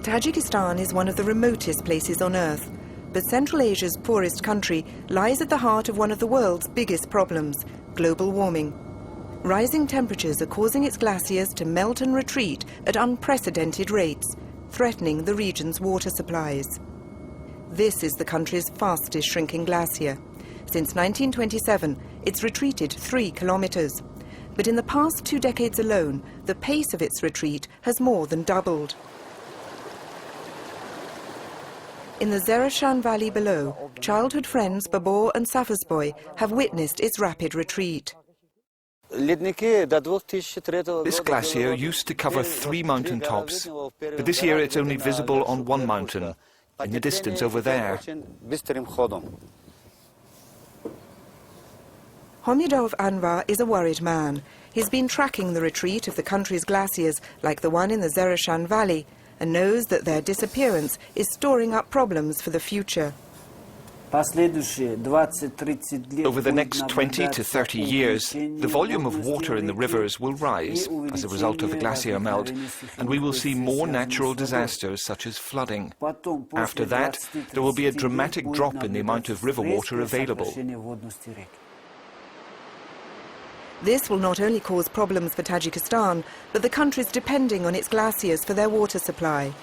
Tajikistan is one of the remotest places on Earth, but Central Asia's poorest country lies at the heart of one of the world's biggest problems, global warming. Rising temperatures are causing its glaciers to melt and retreat at unprecedented rates, threatening the region's water supplies. This is the country's fastest shrinking glacier. Since 1927, it's retreated 3 kilometers. But in the past 2 decades alone, the pace of its retreat has more than doubled. In the Zereshan Valley below, childhood friends Babur and Safasboy have witnessed its rapid retreat. This glacier used to cover 3 mountain tops, but this year it's only visible on 1 mountain, in the distance over there. Homidov Anvar is a worried man. He's been tracking the retreat of the country's glaciers, like the one in the Zereshan Valley, and knows that their disappearance is storing up problems for the future. Over the next 20 to 30 years, the volume of water in the rivers will rise as a result of the glacier melt, and we will see more natural disasters such as flooding. After that, there will be a dramatic drop in the amount of river water available. This will not only cause problems for Tajikistan, but the country's depending on its glaciers for their water supply.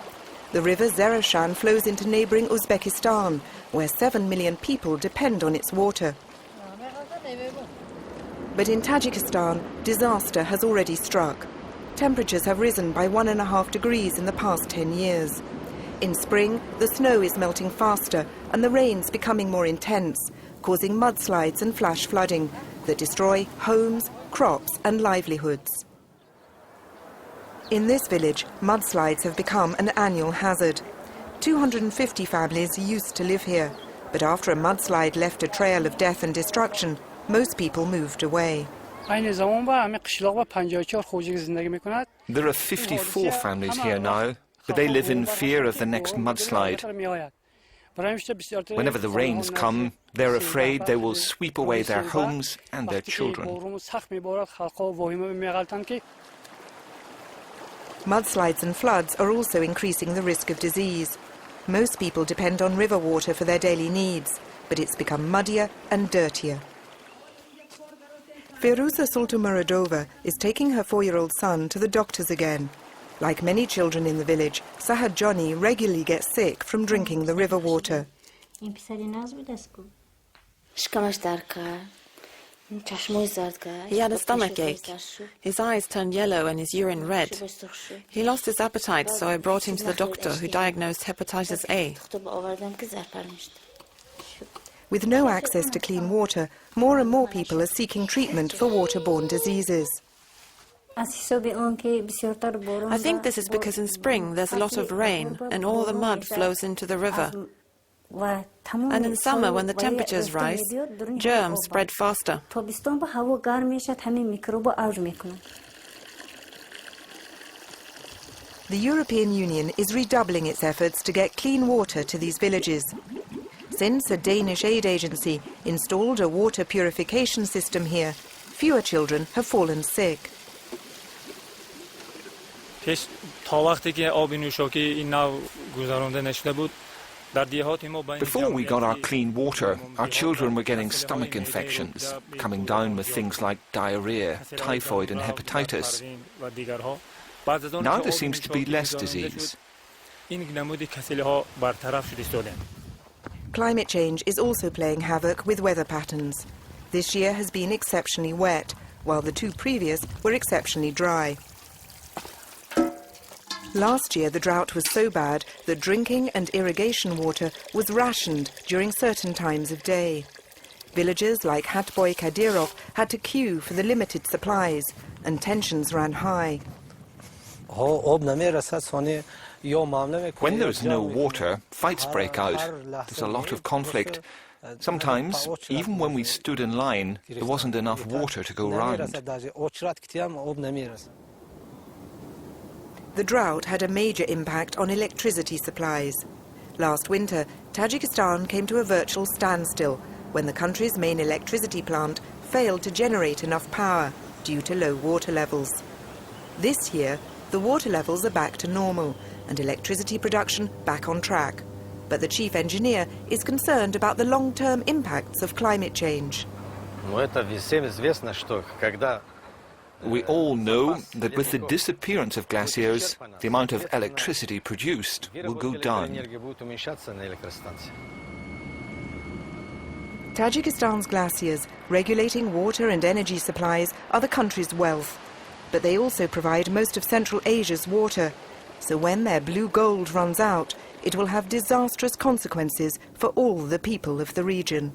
The river Zereshan flows into neighbouring Uzbekistan, where 7 million people depend on its water. But in Tajikistan, disaster has already struck. Temperatures have risen by 1.5 degrees in the past 10 years. In spring, the snow is melting faster and the rains becoming more intense, causing mudslides and flash flooding that destroy homes, crops and livelihoods. In this village, mudslides have become an annual hazard. 250 families used to live here, but after a mudslide left a trail of death and destruction, most people moved away. There are 54 families here now, but they live in fear of the next mudslide. Whenever the rains come, they're afraid they will sweep away their homes and their children. Mudslides and floods are also increasing the risk of disease. Most people depend on river water for their daily needs, but it's become muddier and dirtier. Firuza Sultumuradova is taking her 4-year-old son to the doctors again. Like many children in the village, Sahad Johnny regularly gets sick from drinking the river water. He had a stomach ache. His eyes turned yellow and his urine red. He lost his appetite, so I brought him to the doctor, who diagnosed hepatitis A. With no access to clean water, more and more people are seeking treatment for waterborne diseases. I think this is because in spring there's a lot of rain and all the mud flows into the river. And in summer, when the temperatures rise, germs spread faster. The European Union is redoubling its efforts to get clean water to these villages. Since a Danish aid agency installed a water purification system here, fewer children have fallen sick. Before we got our clean water, our children were getting stomach infections, coming down with things like diarrhea, typhoid and hepatitis. Now there seems to be less disease. Climate change is also playing havoc with weather patterns. This year has been exceptionally wet, while the 2 previous were exceptionally dry. Last year, the drought was so bad that drinking and irrigation water was rationed during certain times of day. Villagers like Hatboy Kadyrov had to queue for the limited supplies, and tensions ran high. When there's no water, fights break out. There's a lot of conflict. Sometimes, even when we stood in line, there wasn't enough water to go round. The drought had a major impact on electricity supplies. Last winter, Tajikistan came to a virtual standstill when the country's main electricity plant failed to generate enough power due to low water levels. This year, the water levels are back to normal and electricity production back on track. But the chief engineer is concerned about the long-term impacts of climate change. We all know that with the disappearance of glaciers, the amount of electricity produced will go down. Tajikistan's glaciers, regulating water and energy supplies, are the country's wealth. But they also provide most of Central Asia's water. So when their blue gold runs out, it will have disastrous consequences for all the people of the region.